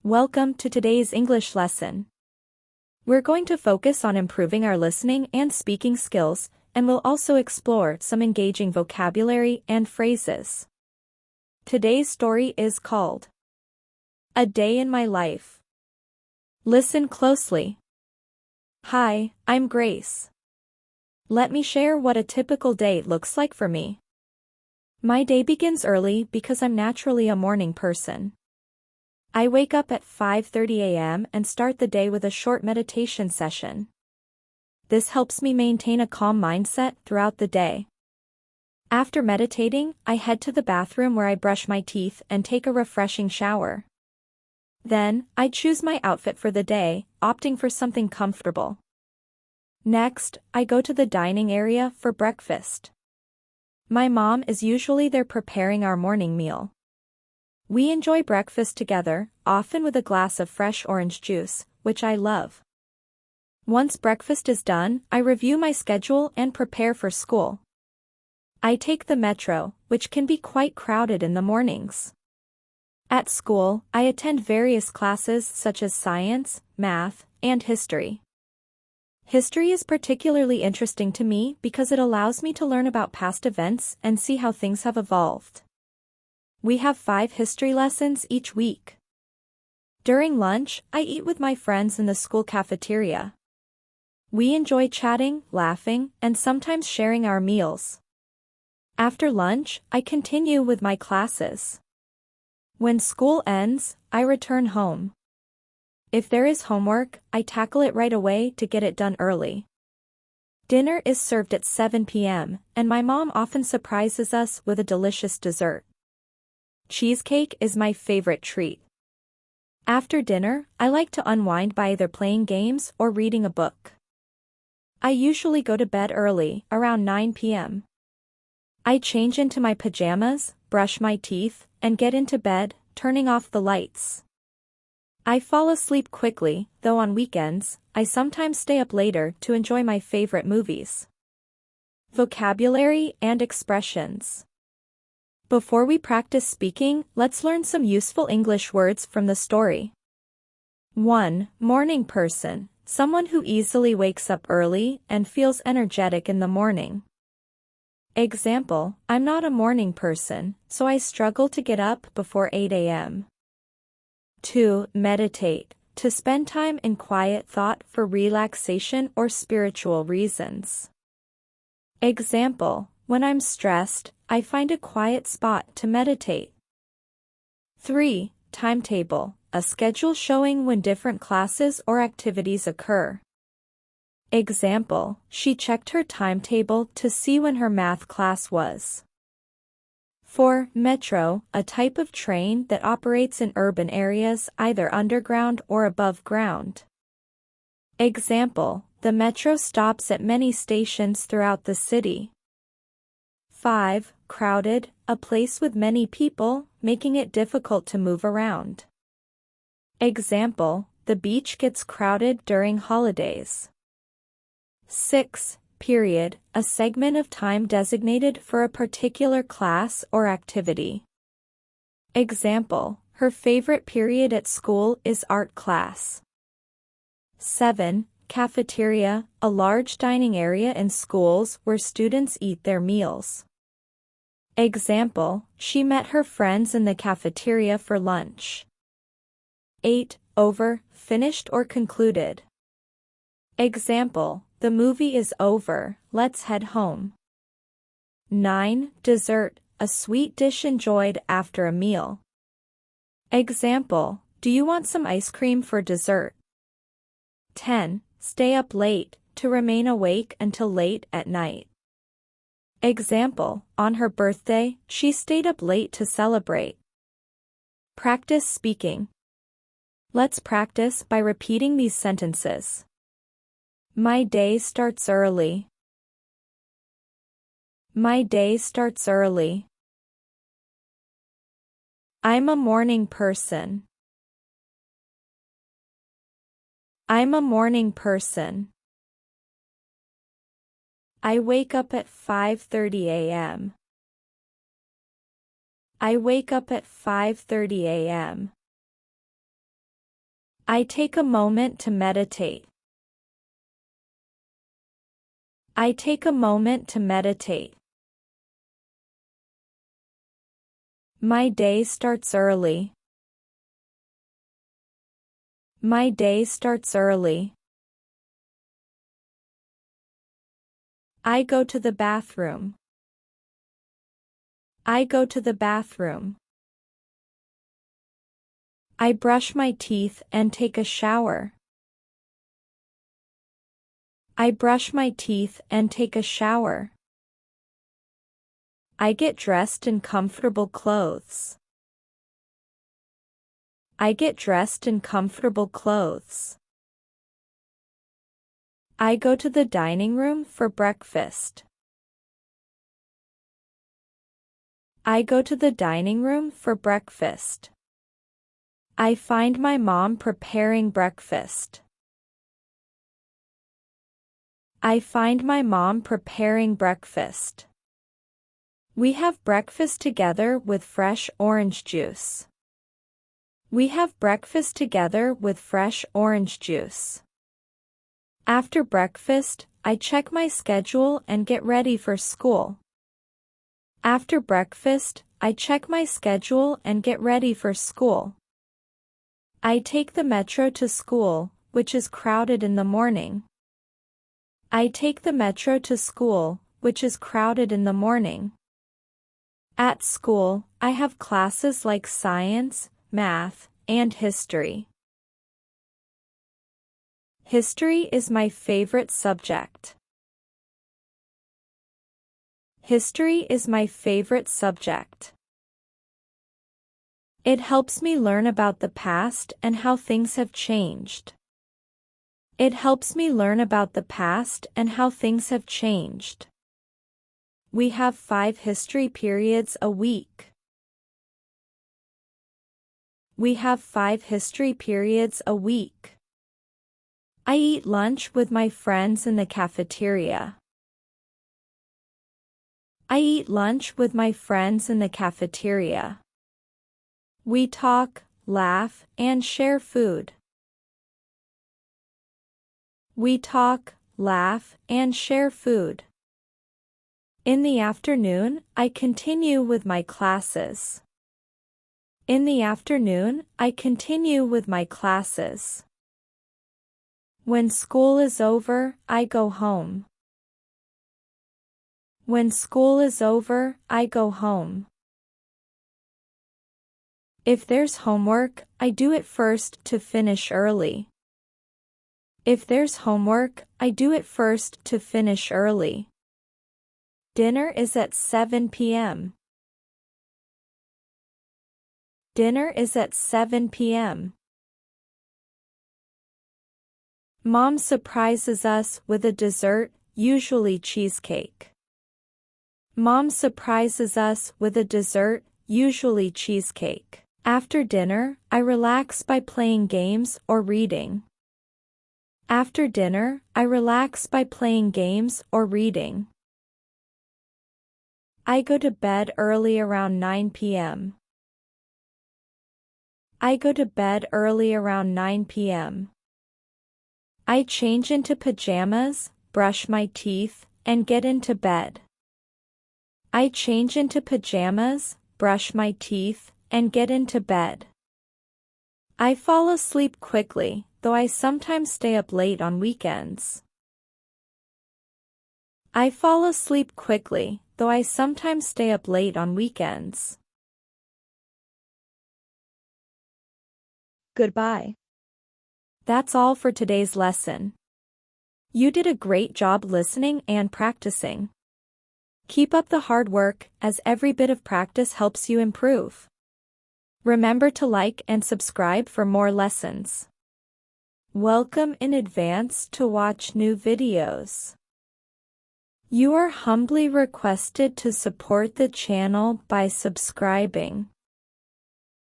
Welcome to today's English lesson. We're going to focus on improving our listening and speaking skills, and we'll also explore some engaging vocabulary and phrases. Today's story is called A Day in My Life. Listen closely. Hi, I'm Grace. Let me share what a typical day looks like for me. My day begins early because I'm naturally a morning person. I wake up at 5:30 a.m. and start the day with a short meditation session. This helps me maintain a calm mindset throughout the day. After meditating, I head to the bathroom where I brush my teeth and take a refreshing shower. Then, I choose my outfit for the day, opting for something comfortable. Next, I go to the dining area for breakfast. My mom is usually there preparing our morning meal. We enjoy breakfast together, often with a glass of fresh orange juice, which I love. Once breakfast is done, I review my schedule and prepare for school. I take the metro, which can be quite crowded in the mornings. At school, I attend various classes such as science, math, and history. History is particularly interesting to me because it allows me to learn about past events and see how things have evolved. We have 5 history lessons each week. During lunch, I eat with my friends in the school cafeteria. We enjoy chatting, laughing, and sometimes sharing our meals. After lunch, I continue with my classes. When school ends, I return home. If there is homework, I tackle it right away to get it done early. Dinner is served at 7 p.m., and my mom often surprises us with a delicious dessert. Cheesecake is my favorite treat. After dinner, I like to unwind by either playing games or reading a book. I usually go to bed early, around 9 p.m. I change into my pajamas, brush my teeth, and get into bed, turning off the lights. I fall asleep quickly, though on weekends, I sometimes stay up later to enjoy my favorite movies. Vocabulary and expressions. Before we practice speaking, let's learn some useful English words from the story. 1. Morning person, someone who easily wakes up early and feels energetic in the morning. Example, I'm not a morning person, so I struggle to get up before 8 a.m. 2. Meditate, to spend time in quiet thought for relaxation or spiritual reasons. Example, when I'm stressed, I find a quiet spot to meditate. 3. Timetable, a schedule showing when different classes or activities occur. Example, she checked her timetable to see when her math class was. 4. Metro, a type of train that operates in urban areas either underground or above ground. Example, the metro stops at many stations throughout the city. 5. Crowded, a place with many people, making it difficult to move around. Example, the beach gets crowded during holidays. 6. Period, a segment of time designated for a particular class or activity. Example, her favorite period at school is art class. 7. Cafeteria, a large dining area in schools where students eat their meals. Example, she met her friends in the cafeteria for lunch. 8. Over, finished or concluded. Example, the movie is over, let's head home. 9. Dessert, a sweet dish enjoyed after a meal. Example, do you want some ice cream for dessert? 10. Stay up late, to remain awake until late at night. Example, on her birthday, she stayed up late to celebrate. Practice speaking. Let's practice by repeating these sentences. My day starts early. My day starts early. I'm a morning person. I'm a morning person. I wake up at 5:30 a.m. I wake up at 5:30 a.m. I take a moment to meditate. I take a moment to meditate. My day starts early. My day starts early. I go to the bathroom. I go to the bathroom. I brush my teeth and take a shower. I brush my teeth and take a shower. I get dressed in comfortable clothes. I get dressed in comfortable clothes. I go to the dining room for breakfast. I go to the dining room for breakfast. I find my mom preparing breakfast. I find my mom preparing breakfast. We have breakfast together with fresh orange juice. We have breakfast together with fresh orange juice. After breakfast, I check my schedule and get ready for school. After breakfast, I check my schedule and get ready for school. I take the metro to school, which is crowded in the morning. I take the metro to school, which is crowded in the morning. At school, I have classes like science, math, and history. History is my favorite subject. History is my favorite subject. It helps me learn about the past and how things have changed. It helps me learn about the past and how things have changed. We have 5 history periods a week. We have 5 history periods a week. I eat lunch with my friends in the cafeteria. I eat lunch with my friends in the cafeteria. We talk, laugh, and share food. We talk, laugh, and share food. In the afternoon, I continue with my classes. In the afternoon, I continue with my classes. When school is over, I go home. When school is over, I go home. If there's homework, I do it first to finish early. If there's homework, I do it first to finish early. Dinner is at 7 p.m. Dinner is at 7 p.m. Mom surprises us with a dessert, usually cheesecake. Mom surprises us with a dessert, usually cheesecake. After dinner, I relax by playing games or reading. After dinner, I relax by playing games or reading. I go to bed early around 9 p.m. I go to bed early around 9 p.m. I change into pajamas, brush my teeth, and get into bed. I change into pajamas, brush my teeth, and get into bed. I fall asleep quickly, though I sometimes stay up late on weekends. I fall asleep quickly, though I sometimes stay up late on weekends. Goodbye. That's all for today's lesson. You did a great job listening and practicing. Keep up the hard work, as every bit of practice helps you improve. Remember to like and subscribe for more lessons. Welcome in advance to watch new videos. You are humbly requested to support the channel by subscribing.